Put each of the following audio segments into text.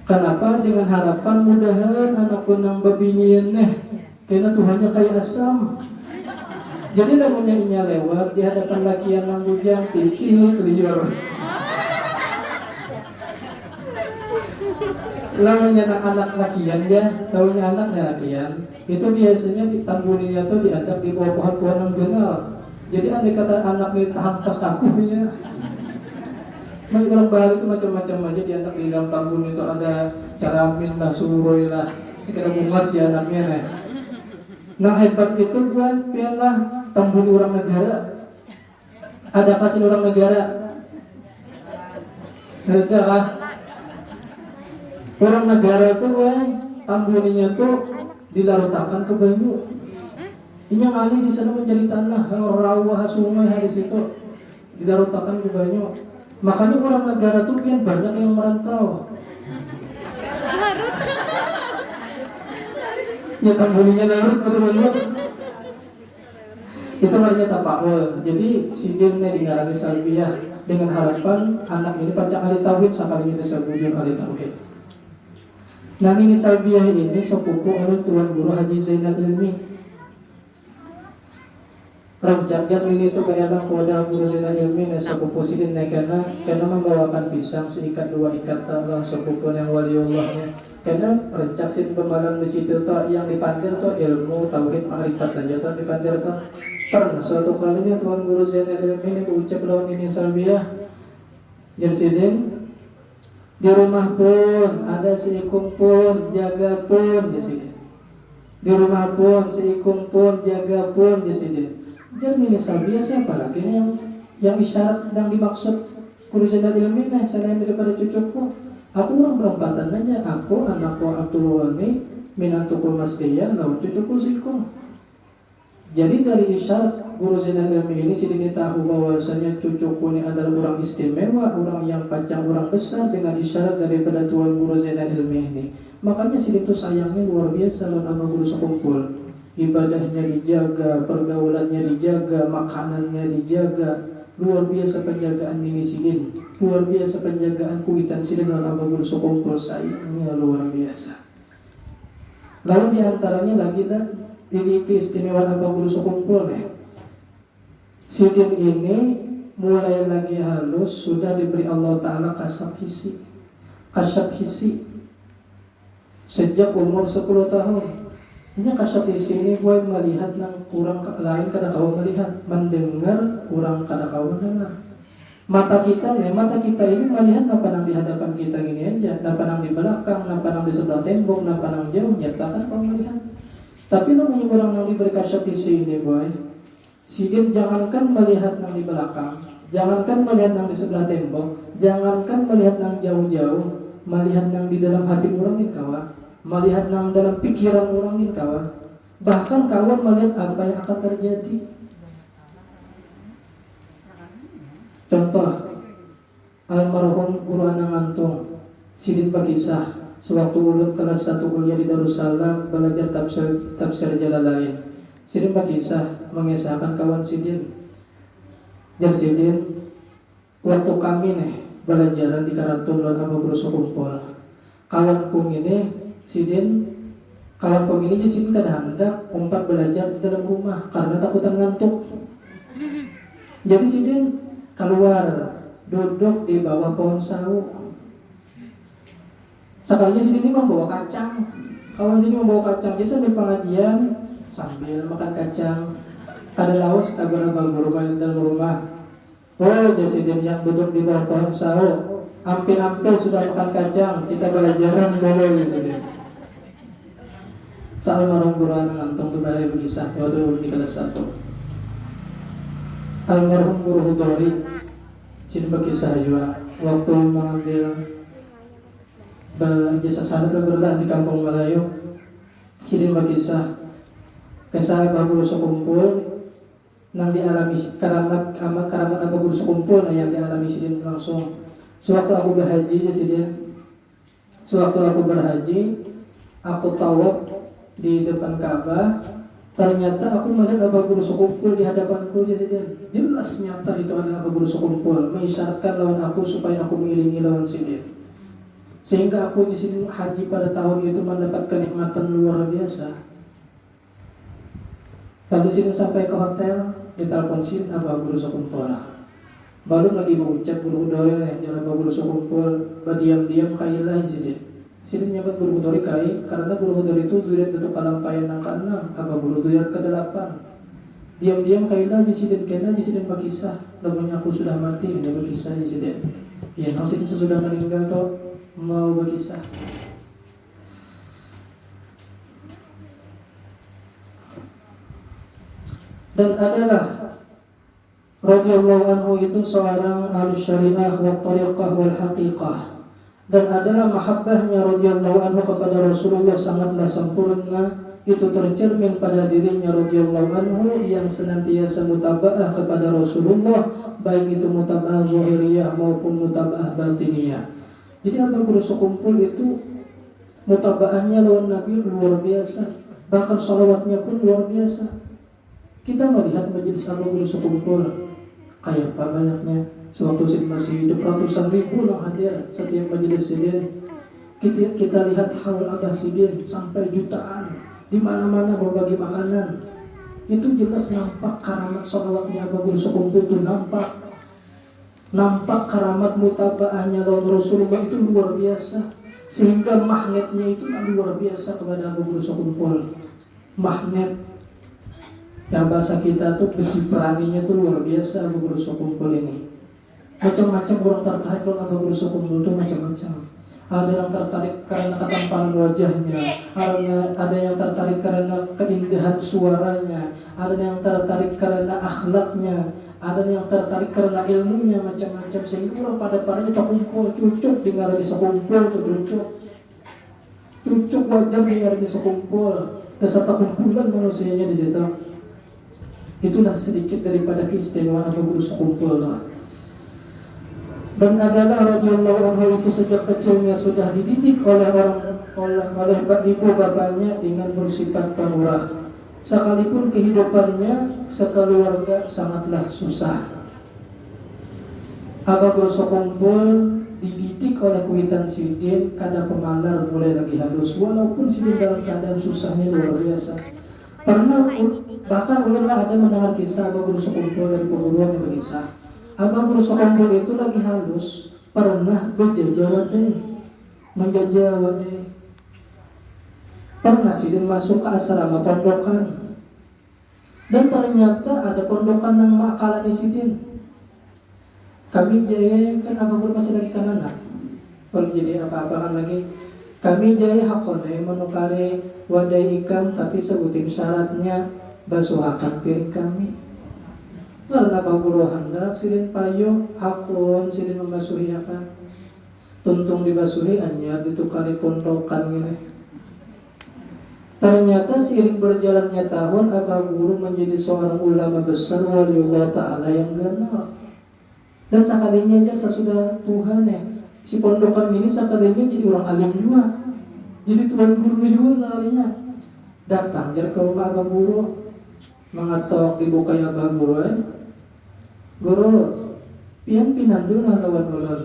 Kenapa? Dengan harapan mudahan anak kunang babinian karena Tuhannya kayak asam. Jadi namanya inya lewat di hadapan lakian nang bujang titik liur. Namanya anak lakian ya, tahunya anaknya lakian. Itu biasanya ditambuninya tuh diadap di bawah pohon-pohon yang genal. Jadi andai kata anak ini hampas kakunya. Nah, orang Bali itu macam-macam aja diantar di dalam tambun itu ada caramin lah, suroy lah, sekedar bungas ya anaknya nih. Nah hebat itu buat pialah tambun orang negara. Ada kasih orang negara. Ada lah. Orang negara itu tambuninya tuh dilarutakan ke banyu. Ini yang ahli di sana mencari tanah, rawa sungai di situ dilarutakan ke banyu. Makanya orang negara tuh kan banyak yang merantau. Ya tambuninya larut betul-betul. Itu namanya tapakul. Jadi sidinnya dingarani salbiyah dengan harapan anak ini pacak ahli tauhid sekalinya disebutkan ahli tauhid. Nah ini salbiyah ini sepupu oleh Tuan Guru Haji Zainal Ilmi. Rancaknya ini tuh bayarlah kepada Guru Zainal Ilmi sepupu sidin karena membawakan pisang seikat dua ikat Allah sepupu yang waliullahnya. Karena rencak sidin pemalang di situ tuh yang dipandir tuh ilmu tauhid ma'rifat aja tuh dipandir tuh. Pernah suatu kalinya Tuan Guru Zainal Ilmi ini berucap lawan ini salbiyah. Jadi sidin di rumah pun ada seikung pun jaga pun jadi. Di rumah pun seikung pun jaga pun jadi. Jadi ini salbiyah siapa lagi yang isyarat yang dimaksud Guru Zainal Ilmi selain daripada cucuku. Aku orang berempatan aja. Aku anakku Abdul Wani minantuku Mas Deya lawan cucuku Ziko. Jadi dari isyarat Guru Zainal Ilmi ini sidini tahu bahwasanya cucuku ini adalah orang istimewa, orang yang panjang, orang besar dengan isyarat daripada Tuan Guru Zainal Ilmi ini. Makanya sidin itu sayangnya luar biasa lawan sama guru sekumpul. Ibadahnya dijaga, pergaulannya dijaga, makanannya dijaga. Luar biasa penjagaan ini sidin. Luar biasa penjagaan kuitan sidin dalam abagul sekumpul sayangnya luar biasa. Lalu diantaranya lagi dah ini keistimewaan abagul sekumpul sidin ini mulai lagi halus sudah diberi Allah Ta'ala kasyaf hisi sejak umur 10 tahun. Ini kasyaf di sini gue melihat nang kurang lain kada kau melihat, mendengar kurang kada kau mendengar. Mata kita ini melihat apa nang di hadapan kita gini aja, apa nang di belakang, apa nang di sebelah tembok, apa nang jauh, nyatakan kau melihat. Tapi namanya orang nang diberi kasyaf di sini boy, sidin jangankan melihat nang di belakang, jangankan melihat nang di sebelah tembok, jangankan melihat nang jauh-jauh, melihat nang di dalam hati orang ini kawan. Melihat nang dalam pikiran orang ini kawan. Bahkan kawan melihat apa yang akan terjadi. Contoh almarhum Guru Anang Antung sidin pakisah sewaktu ulun kelas 1 kuliah di Darussalam belajar tafsir Jalalain. Sidin pakisah mengisahkan kawan sidin. Dan sidin waktu kami belajaran di Karatun lawan abagul sekumpul. Kawanku ini sidin kawan ini jadi sidin kada hendak umpat belajar di dalam rumah karena takutan ngantuk. Jadi sidin keluar duduk di bawah pohon sawo. Sekalinya sidin ini membawa kacang. Kawan sidin membawa kacang jadi sambil pengajian sambil makan kacang. Kada lawas tagar abang bermain dalam rumah. Oh jadi sidin yang duduk di bawah pohon sawo. Hampir-hampir sudah makan kacang, kita belajaran boleh gitu deh. Tak almarhum Guru Anang Antung itu balik berkisah waktu di kelas 1. Almarhum Guru Hudori jadi berkisah juga waktu mengambil jasa sana berlah di Kampung Melayu. Jadi berkisah kisah Abah Guru sekumpul nang dialami keramat Abah Guru sekumpul yang dialami sidin langsung. Sewaktu aku berhaji aku tawaf di depan Ka'bah. Ternyata aku melihat Abah Guru sekumpul di hadapanku sidin. Jelas nyata itu adalah Abah Guru sekumpul, mengisyaratkan lawan aku supaya aku mengiringi lawan sidin. Sehingga aku di sini haji pada tahun itu mendapatkan kenikmatan luar biasa. Lalu sini sampai ke hotel, ditelepon sin Abah Guru Sakumpul. Baru lagi berucap guru dori nih, jangan Abah Guru Sakumpul, diam-diam kailah sini. Sini nyabat guru dori kai, karena guru dori itu zuriat itu kalampayan yang ke-6, Abah Guru zuriat ke-8. Diam-diam kailah di sini, kena di sini berkisah. Namanya aku sudah mati, dia berkisah di sini. Ya, nang sini sesudah meninggal tuh mau berkisah. Dan adalah radhiyallahu anhu itu seorang ahlus syariah wa tariqah wal haqiqah. Dan adalah mahabbahnya radhiyallahu anhu kepada Rasulullah sangatlah sempurna. Itu tercermin pada dirinya radhiyallahu anhu yang senantiasa mutaba'ah kepada Rasulullah, baik itu mutaba'ah zahiriyah maupun mutaba'ah batiniyah. Jadi Abah Guru Sakumpul itu mutaba'ahnya lawan Nabi luar biasa, bahkan salawatnya pun luar biasa. Kita melihat majelis Abah Guru Sakumpul kayak apa banyaknya. Sewaktu Sid masih hidup ratusan ribu yang hadir setiap majelis Sidin. Kita lihat haul Abah Sidin sampai jutaan. Di mana-mana berbagi makanan. Itu jelas nampak karamat salawatnya Abah Guru Sakumpul itu nampak karamat mutaba'ahnya lawan Rasulullah itu luar biasa. Sehingga magnetnya itu luar biasa kepada Abah Guru Sakumpul. Magnet. Yang bahasa kita tuh besi peraninya tuh luar biasa Abah Guru Sakumpul ini. Macam-macam orang tertarik dengan Abah Guru Sakumpul tuh macam-macam. Ada yang tertarik karena ketampanan wajahnya, ada yang tertarik karena keindahan suaranya, ada yang tertarik karena akhlaknya, ada yang tertarik karena ilmunya, macam-macam. Sehingga orang pada parahnya terkumpul, cucuk dengar di Sakumpul tuh cucuk wajah dengar di Sakumpul. Dasar kumpulan manusianya di situ. Itulah sedikit daripada keistimewaan Abah Guru Sakumpul lah. Dan adalah radhiyallahu anhu itu sejak kecilnya sudah dididik oleh ibu bapaknya dengan bersifat pemurah. Sekalipun kehidupannya sekeluarga sangatlah susah. Abah Guru Sakumpul dididik oleh Kuitan Sidin kada pemalar mulai lagi halus, walaupun Sidin dalam keadaan susahnya luar biasa. Pernah bahkan ulama ada mendengar kisah Abah Guru Sakumpul dari perguruan yang berkisah. Abah Guru Sakumpul itu lagi halus pernah menjajah wadai. Pernah Sidin masuk ke asrama pondokan. Dan ternyata ada pondokan yang makalan di Sidin. Kami jaya kan Abah Guru masih lagi kan anak. Belum jadi apa-apaan lagi. Kami jaya hakone menukari wadai ikan, tapi sebutin syaratnya basuhakan piring kami. Karena Abah Guru hendak Sidin payo hakun Sidin membasuhi akan. Tuntung dibasuhi anyar ditukari pondokan gini. Ternyata seiring berjalannya tahun Abah Guru menjadi seorang ulama besar waliullah ta'ala yang ganal. Dan sekalinya aja sesudah Tuhan ya, si pondokan ini sekalinya jadi orang alim juga, jadi tuan guru juga sekalinya. Datang jadi ke rumah Abah Guru, mengatok dibuka Abah Guru Guru, pian pinandu lah lawan ulun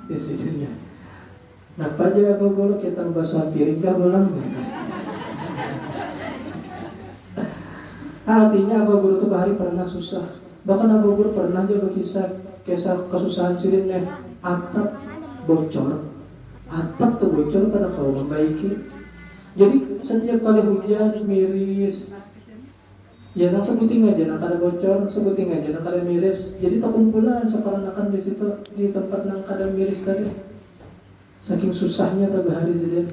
di sini. Napa aja Abah Guru kita membasuh piring kah ulang? Artinya Abah Guru tuh bahari pernah susah. Bahkan Abah Guru pernah juga kisah kesusahan Sidin atap bocor. Atap tuh bocor karena kau membaiki. Jadi setiap kali hujan miris, ya nang sebuting aja nang kada bocor, sebuting aja nang kada miris. Jadi terkumpulan sekarang-akan di situ di tempat nang kada miris tadi. Saking susahnya tabahari Sidin.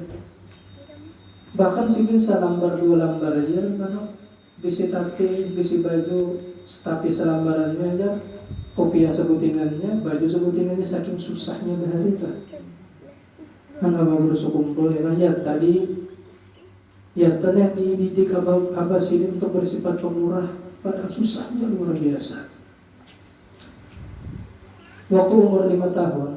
Bahkan Sidin salambar 2 lambar aja mana bisi tapi bisi baju tapi selambarannya aja, kopiah sebutingannya, baju sebutingannya, saking susahnya bahari itu. Kan Abah Guru Sakumpul ya tadi ya tadi dididik Abah Sidin untuk bersifat pemurah, pada susahnya luar biasa. Waktu umur 5 tahun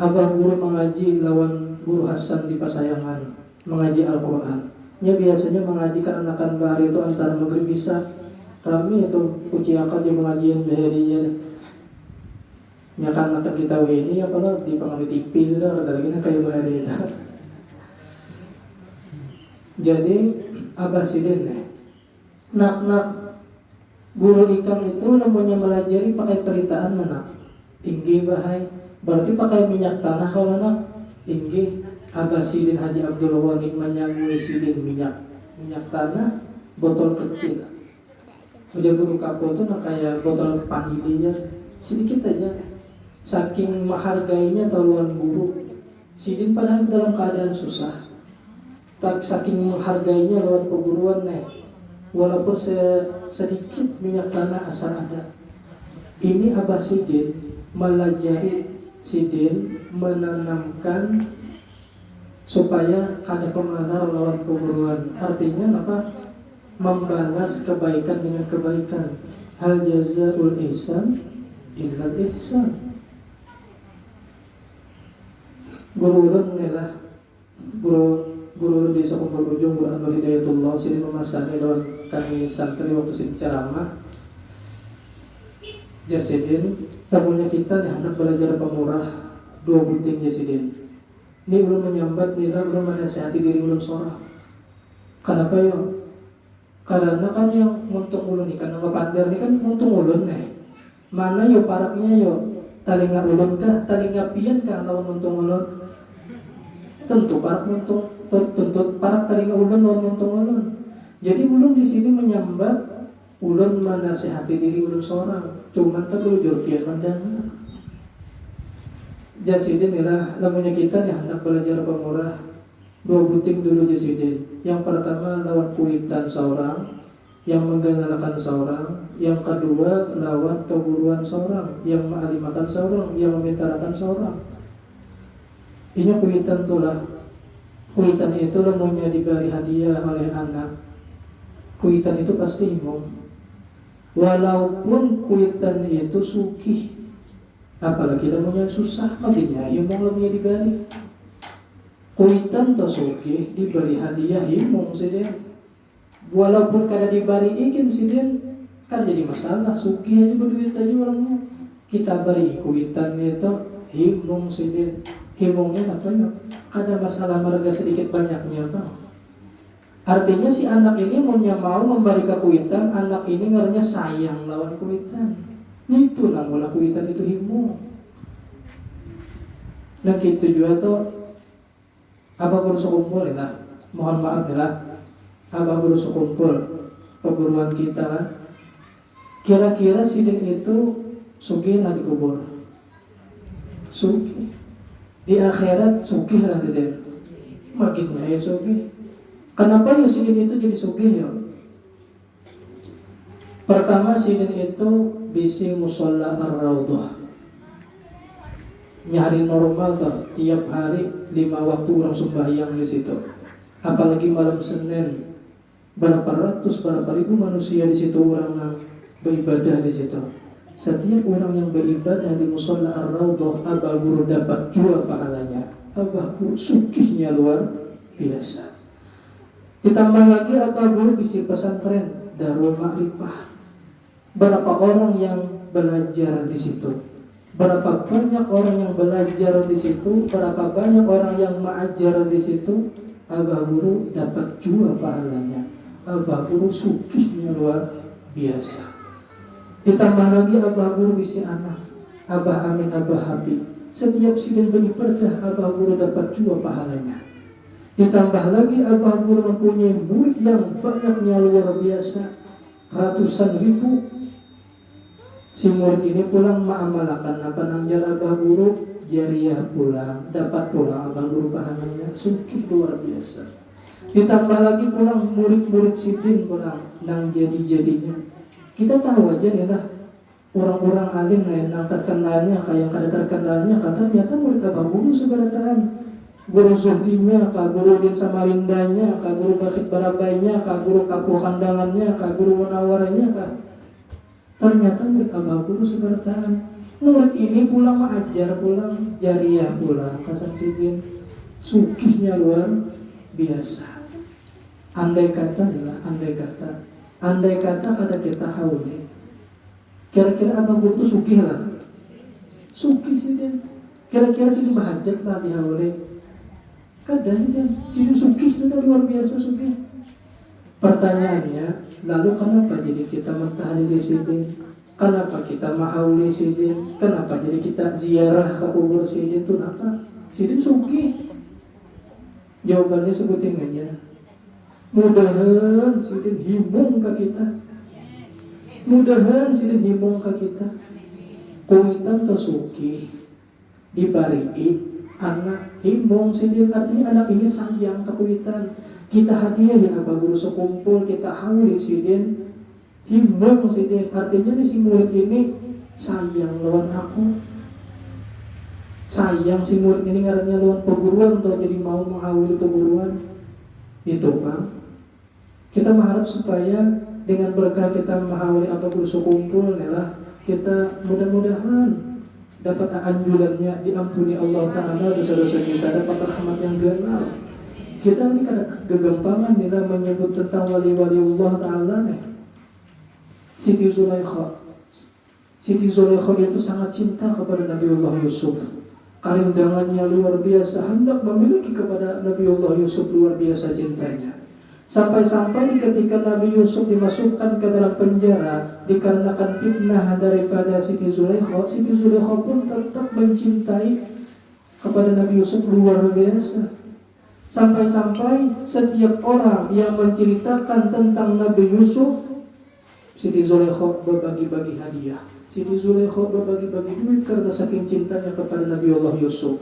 Abah Guru mengaji lawan Guru Hasan di Pasayangan, mengaji Al-Quran. Ya biasanya mengajikan anakan bahari itu antara maghrib bisa rami itu uci akad di pengajian baharinya. Ya kan akan kita ini ya kalau di pengaruh TV sudah rada lagi kayak bahari itu. Jadi abah sidin nih. Nak guru ikam itu namanya melajari pakai peritaan mana? Inggi bahai. Berarti pakai minyak tanah kalau nak inggi. Abah sidin Haji Abdul Wali menyangui sidin minyak tanah botol kecil. Udah guru kapo itu nak kayak botol panilinya sedikit aja. Saking menghargainya taluan guru, sidin padahal dalam keadaan susah. Tak saking menghargainya lawan perguruan nih. Walaupun sedikit minyak tanah asal ada. Ini abah sidin melajari sidin menanamkan supaya kada pengaruh lawan perguruan. Artinya apa? Membalas kebaikan dengan kebaikan. Hal jazaul ihsan illa ihsan. Guru ulun adalah guru desa Kumpul Ujung, Guru Anwar Hidayatullah. Sini memasani lawan kami santri waktu sini ceramah. Jasidin, tamunya kita nih hendak belajar pemurah 2 buting jasidin. Ini ulun menyambat nila ulun menasihati diri ulun seorang. Kenapa yo? Karena kan yang muntung ulun nih kan ngepander nih kan muntung ulun nih. Mana yo paraknya yo? Talinga ulun kah? Talinga pian kah lawan muntung ulun? Tentu parak muntung, tentu parak talinga ulun lawan muntung ulun. Jadi ulun di sini menyambat, ulun menasihati diri ulun seorang. Cuman terlujur pian mandang. Jasidin ialah namanya kita nih hendak belajar pemurah 2 buting dulu jasidin. Yang pertama lawan kuitan seorang, yang menggenalakan seorang, yang kedua lawan perguruan seorang, yang mengalimakan seorang, yang memintarakan seorang. Ini kuitan tulah. Kuitan itu namanya diberi hadiah oleh anak. Kuitan itu pasti imong. Walaupun kuitan itu sukih, apalagi namanya susah, makinnya imong namanya diberi. Kuitan to sukih diberi hadiah imong saja. Walaupun kada diberi ikin sidin kan jadi masalah. Sukih aja berduit aja orangnya. Kita beri kuitan itu himong sidin. Himongnya apa ya? Ada masalah marga sedikit banyaknya apa? Artinya si anak ini mau memberi kuitan, anak ini ngaranya sayang lawan kuitan. Itu namanya kuitan itu himong. Dan gitu juga tuh apa berusaha kumpul ya? Mohon maaf ya. Abah berusaha kumpul perguruan kita kan. Kira-kira sidin itu sugih lah dikubur. Sugih. Di akhirat sugih lah sidin. Makinnya ya sugih. Kenapa ya sidin itu jadi sugih ya? Pertama sidin itu bisi musola ar-raudhah. Nyari normal tuh tiap hari 5 waktu orang sembahyang di situ. Apalagi malam Senin, berapa ratus, berapa ribu manusia di situ orang yang beribadah di situ. Setiap orang yang beribadah di musola ar-raudhah, abah guru dapat 2 pahalanya. Abah guru sugihnya luar biasa. Ditambah lagi abah guru bisi pesantren Darul Ma'rifah. Berapa orang yang belajar di situ? Berapa banyak orang yang belajar di situ? Berapa banyak orang yang mengajar di situ? Abah guru dapat 2 pahalanya. Abah guru sugihnya luar biasa. Ditambah lagi abah guru bisi anak, abah Amin, abah Habib. Setiap sidin beribadah abah guru dapat 2 pahalanya. Ditambah lagi abah guru mempunyai murid yang banyaknya luar biasa, ratusan ribu. Si murid ini pulang mengamalkan apa nangjar abah guru, jariah pulang, dapat pulang abah guru pahalanya, sugih luar biasa. Ditambah lagi pulang murid-murid sidin pulang nang jadi-jadinya. Kita tahu aja nih lah orang-orang alim nih nang terkenalnya kayak kada terkenalnya kata ternyata murid abah guru seberataan. Guru Zuhdinya, kak guru Din Samarindanya, kak guru Bakhit Barabainya, kak guru Kapuh Kandangannya, kak guru Munawaranya, kak. Ternyata murid abah guru seberataan. Murid ini pulang mengajar, pulang jariah, pulang kasan sidin. Sugihnya luar biasa. Andai kata kada kita hauli. Kira-kira abah guru itu sugih lah. Suki sih dia. Kira-kira sih bahajat lah dihaule. Kada sih dia. Sini suki sudah luar biasa suki. Pertanyaannya, lalu kenapa jadi kita mentahlili sidin? Kenapa kita mahauli sidin? Kenapa jadi kita ziarah ke kubur sidin itu apa? Sidin suki. Jawabannya sebutin aja. Mudahan sidin himung ke kita. Mudahan sidin himung ke kita. Kuitan to suki dibari'i anak himung sidin, artinya anak ini sayang ke kuitan. Kita hadiah ya apa guru sekumpul, kita hauli sidin himung sidin, artinya nih si murid ini sayang lawan aku. Sayang si murid ini ngarannya lawan perguruan atau jadi mau menghawili perguruan. Itu Bang. Kita mengharap supaya dengan berkah kita menghawili apa guru sekumpul adalah kita mudah-mudahan dapat anjurannya, diampuni Allah Ta'ala dosa-dosa kita, dapat rahmat yang genal. Kita ini kadang kegampangan bila menyebut tentang wali-wali Allah Ta'ala nih. Siti Zulaikha. Siti Zulaikha itu sangat cinta kepada Nabiullah Yusuf. Karindangannya luar biasa, hendak memiliki kepada Nabiullah Yusuf luar biasa cintanya. Sampai-sampai ketika Nabi Yusuf dimasukkan ke dalam penjara dikarenakan fitnah daripada Siti Zulaikha, Siti Zulaikha pun tetap mencintai kepada Nabi Yusuf luar biasa. Sampai-sampai setiap orang yang menceritakan tentang Nabi Yusuf, Siti Zulaikha berbagi-bagi hadiah. Siti Zulaikha berbagi-bagi duit karena saking cintanya kepada Nabi Allah Yusuf.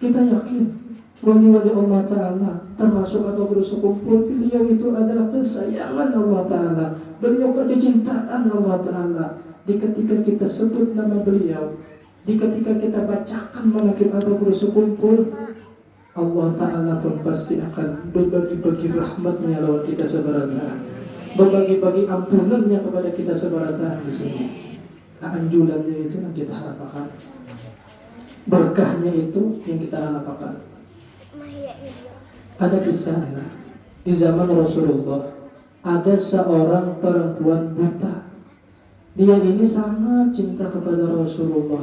Kita yakin wali-wali Allah Ta'ala termasuk atau bersekumpul, beliau itu adalah kesayangan Allah Ta'ala, beliau kecintaan Allah Ta'ala. Di ketika kita sebut nama beliau, di ketika kita bacakan manaqib atau bersekumpul, Allah Ta'ala pun pasti akan berbagi-bagi rahmatnya lewat kita sebaratan, berbagi-bagi ampunannya kepada kita sebaratan di sini. Anjurannya itu yang kita harapkan, berkahnya itu yang kita harapkan. Ada kisah di zaman Rasulullah, ada seorang perempuan buta. Dia ini sangat cinta kepada Rasulullah.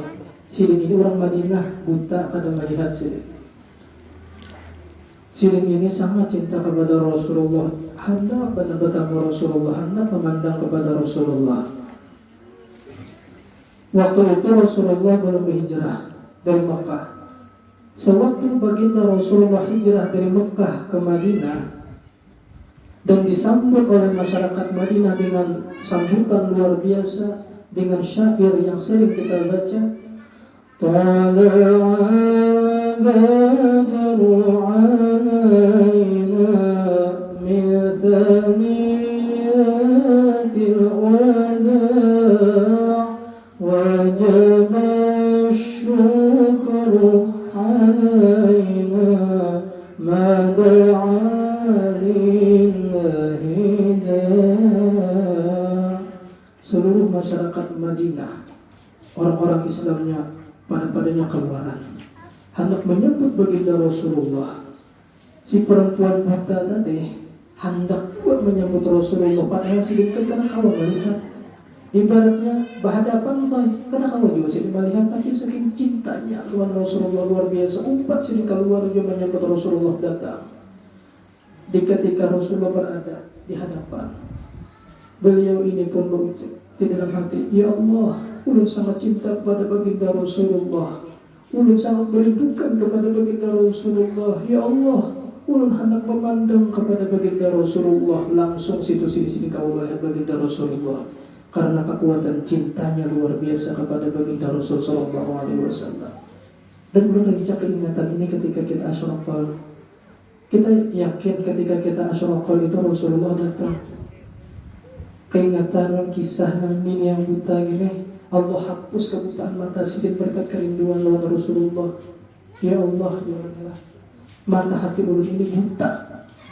Silin ini orang Madinah, buta pada melihat silin. Silin ini sangat cinta kepada Rasulullah, hendak bertemu Rasulullah, hendak memandang kepada Rasulullah. Waktu itu Rasulullah belum berhijrah dari Makkah. Sewaktu baginda Rasulullah hijrah dari Mekah ke Madinah dan disambut oleh masyarakat Madinah dengan sambutan luar biasa, dengan syair yang sering kita baca, Tala'a badru alaina min thaniyatil wada' wajaba syukru alaina ma da'a lillahi da'. Seluruh masyarakat Madinah, orang-orang Islamnya padanya keluaran hendak menyambut baginda Rasulullah. Si perempuan buta tadi hendak buat menyambut Rasulullah, padahal sedikit karena kawan melihat, ibaratnya berhadapan toh, karena kawan juga sedikit melihat, tapi saking cintanya luar Rasulullah luar biasa, umpat sedikit keluar juga menyambut Rasulullah datang. Di ketika Rasulullah berada di hadapan, beliau ini pun berucap di dalam hati, Ya Allah, ulun sangat cinta kepada baginda Rasulullah, ulun sangat merindukan kepada baginda Rasulullah. Ya Allah, ulun hendak memandang kepada baginda Rasulullah. Langsung sini kau melihat baginda Rasulullah, karena kekuatan cintanya luar biasa kepada baginda Rasul sallallahu alaihi wasallam. Dan belum lagi ingatan ini ketika kita asyraqal. Kita yakin ketika kita asyraqal itu Rasulullah datang. Keingatan kisah Nabi yang buta gini, Allah hapus kebutaan mata sidin berkat kerinduan lawan Rasulullah. Ya Allah, janganlah mata hati ulun ini buta,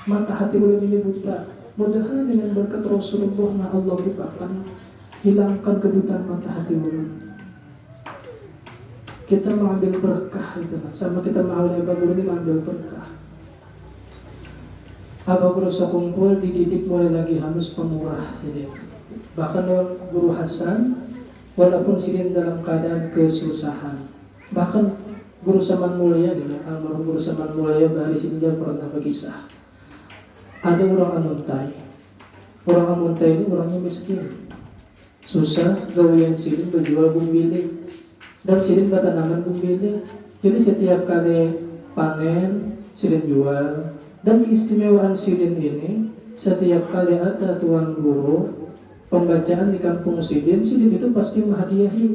mata hati ulun ini buta. Mudah-mudahan dengan berkat Rasulullah, nah Allah bukakan, hilangkan kebutaan mata hati ulun. Kita mengambil berkah itu, sama kita mengambil Abah ini mengambil berkah. Abah Guru sekumpul dididik mulai lagi halus pemurah saja. Bahkan Guru Hasan walaupun sidin dalam keadaan kesusahan. Bahkan Guru Saman Mulia, almarhum Guru Saman Mulia bahari sidin dia pernah berkisah. Ada orang amuntai. Orang amuntai ini orangnya miskin, susah, gawian sidin berjual gumbili, dan sidin bertanaman gumbili. Jadi setiap kali panen sidin jual. Dan keistimewaan sidin ini, setiap kali ada tuan guru pembacaan di kampung sidin itu pasti menghadiahi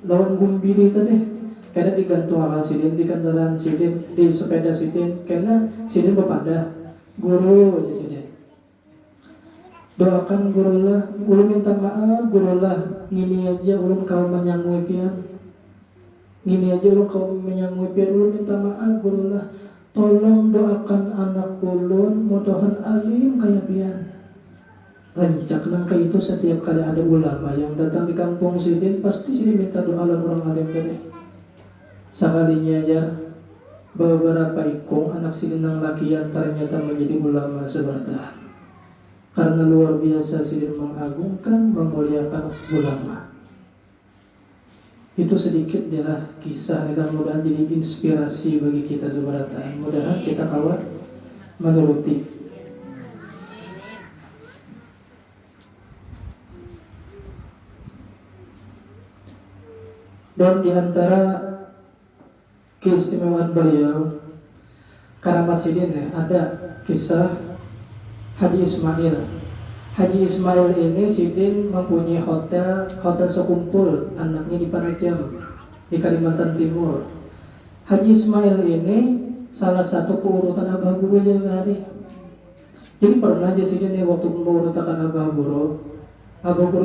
lawan gumbili tadi. Karena digantung akan sidin di kendaraan sidin, di sepeda sidin, karena sidin berpada guru aja sidin. Doakan gurulah, guru minta maaf gurulah, ngini aja ulun kau menyangui pian, ngini aja ulun kau menyangui pian, ulun minta maaf gurulah, tolong doakan anak ulun mudahan alim kayak pian. Rancak nangka itu setiap kali ada ulama yang datang di kampung sidin, pasti sidin minta doa lawan orang alim tadi. Sekalinya aja beberapa ikung anak sidin yang lakian ternyata menjadi ulama seberata. Karena luar biasa sidin mengagungkan, memuliakan ulama. Itu sedikit adalah kisah, mudah-mudahan jadi inspirasi bagi kita seberata. Mudah-mudahan kita kawan menuruti. Dan diantara keistimewaan beliau, karamat sidin ada kisah Haji Ismail. Haji Ismail ini sidin mempunyai hotel sekumpul anaknya di Panajam di Kalimantan Timur. Haji Ismail ini salah satu keurutan abah guru yang hari. Jadi pernah aja sidin waktu mengurutakan abah guru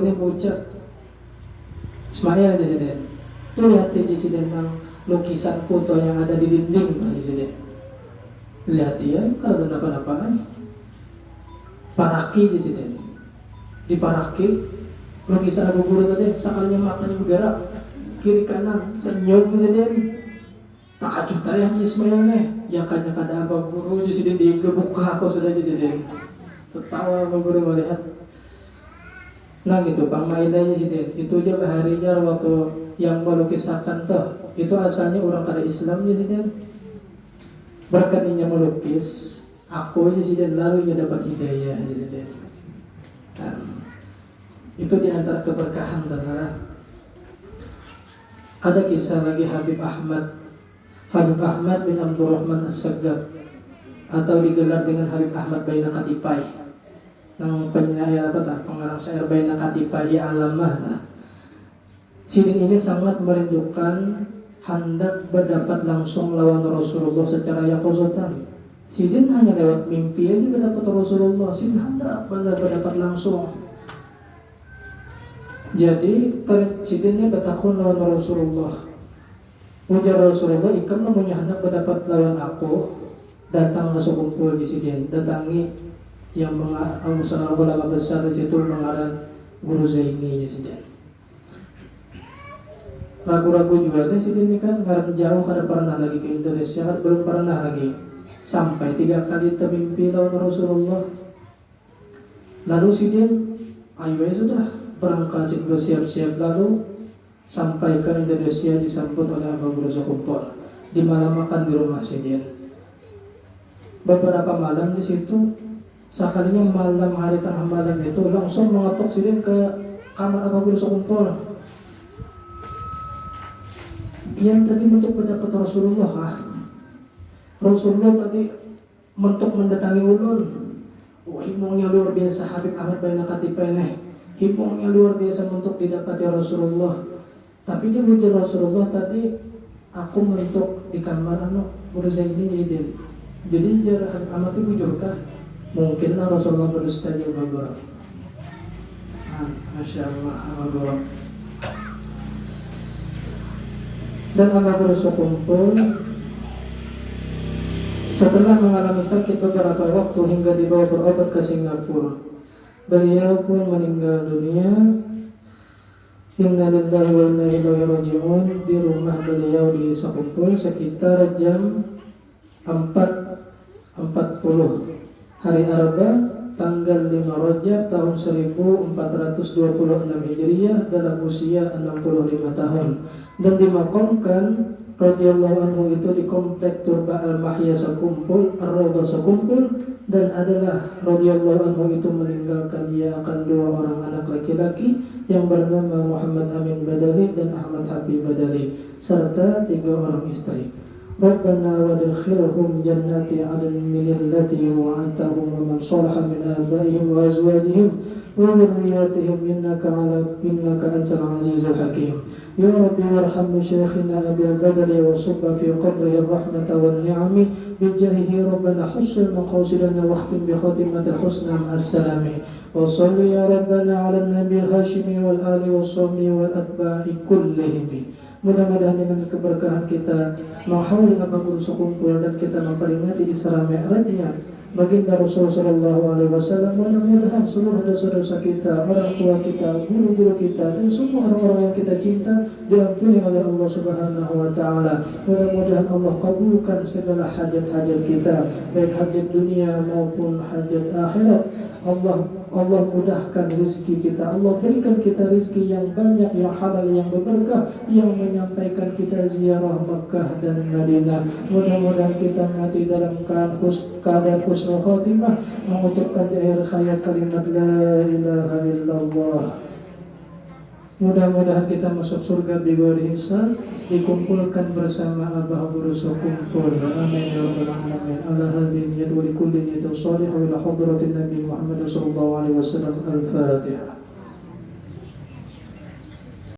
ini mengucap Ismail aja sidin. Tuh lihat aja sidin yang lukisan foto yang ada di dinding aja sidin. Lihat dia kalau ada apa-apa paraki di sini, di paraki lukisan Abu Guru tadi, sakalnya maknanya bergerak kiri kanan senyum di sini. Tak ada yang Ismail nih, ya kanya kada Abu Guru di sini digebuka aku sudah di sini. Tertawa Abu Guru melihat. Nah gitu, pamainnya di sini. Itu aja baharinya waktu yang melukiskan tuh, itu asalnya orang kada Islam di sini. Berkatnya melukis. Aku di sini lalu ia dapat hidayah di sini. Itu diantara keberkahan dan ada kisah lagi Habib Ahmad bin Abdurrahman As-Saggab atau digelar dengan Habib Ahmad Baina Katipai. Nang penyair pengarang syair Baina Katipai alamah. Sidin ini sangat merindukan hendak berdapat langsung lawan Rasulullah secara yaqazatan. Sidin hanya lewat mimpi aja mendapat Rasulullah. Sidin hendak berdapat langsung. Jadi sidinnya bertakun lawan Rasulullah. Ujar Rasulullah, ikam namanya hendak berdapat lawan aku, datang ke sekumpul di sidin. Datangi yang ulama besar di situ mengarang Guru Zaini di sidin. Ragu-ragu juga nih sidin ini kan karena jauh kada pernah lagi ke Indonesia, kan belum pernah lagi. Sampai 3 kali termimpi lawan Rasulullah. Lalu sidin, ayo ya sudah berangkat bersiap-siap lalu sampai ke Indonesia disambut oleh Abu Guru sekumpul. Di malam makan di rumah sidin. Beberapa malam di situ, sekalinya malam hari tengah malam itu langsung mengetuk sidin ke kamar Abu Guru sekumpul. Yang tadi untuk mendapat Rasulullah Rasulullah tadi mentok mendatangi ulun. Himungnya luar biasa Habib Ahmad Baina Katipai nih. Himungnya luar biasa untuk didapati Rasulullah. Tapi dia ujar Rasulullah tadi, aku mentok di kamar Guru Zaini idin. Jadi jar Habib Ahmad itu bujurkah? Mungkinlah Rasulullah berdusta di Abu Guru. Masya Allah Abu Guru. Dan Abu Guru sekumpul. Setelah mengalami sakit beberapa waktu hingga dibawa berobat ke Singapura, beliau pun meninggal dunia. Inna lillahi wa inna ilaihi raji'un. Di rumah beliau di Sekumpul sekitar jam 4.40 hari Arba tanggal 5 Rajab tahun 1426 Hijriah dalam usia 65 tahun, dan dimakamkan radhiyallahu anhu itu di komplek Turba Al-Mahya Sekumpul, Ar-Raudhah Sekumpul, dan adalah radhiyallahu anhu itu meninggalkan ia akan 2 orang anak laki-laki yang bernama Muhammad Amin Badali dan Ahmad Habib Badali serta 3 orang istri. Rabbana wadkhilhum jannati 'adnin min allati wa'adtahum wa man salaha min abaihim wa azwajihim wa dhurriyyatihim innaka antal azizul hakim. Ya Rabbi warham syekhina Abil Badali wa subba fi qabrihi rahmata wan ni'ami bijahihi Rabbana husn maqasidana wa khtim bi khatimatil husna ma'as-salami. Wa salli ya Rabbana 'ala an-nabiyil hashimi wal ali was-sahbi wal atba'i kullihim. Mudah-mudahan dengan keberkahan kita menghawali Guru Sekumpul dan kita memperingati Isra Mi'rajnya baginda Rasulullah sallallahu alaihi wasallam, mudah-mudahan seluruh dosa-dosa kita, orang tua kita, guru-guru kita, dan semua orang-orang yang kita cinta diampuni oleh Allah Subhanahu wa taala. Mudah-mudahan Allah kabulkan segala hajat-hajat kita, baik hajat dunia maupun hajat akhirat. Allah mudahkan rezeki kita, Allah berikan kita rezeki yang banyak, yang halal, yang berberkah, yang menyampaikan kita ziarah Makkah dan Madinah. Mudah-mudahan kita mati dalam keadaan husnul khotimah, mengucapkan di akhir hayat kalimat la ilaha illallah. Mudah-mudahan kita masuk surga bighairi hisab, dikumpulkan bersama Abah Guru Sekumpul. Amin ya rabbal alamin. Ala hadhihi niyyatu li kulli niyyatin shalihah ila hadratin Nabi Muhammad sallallahu alaihi wasallam. Al-Fatihah.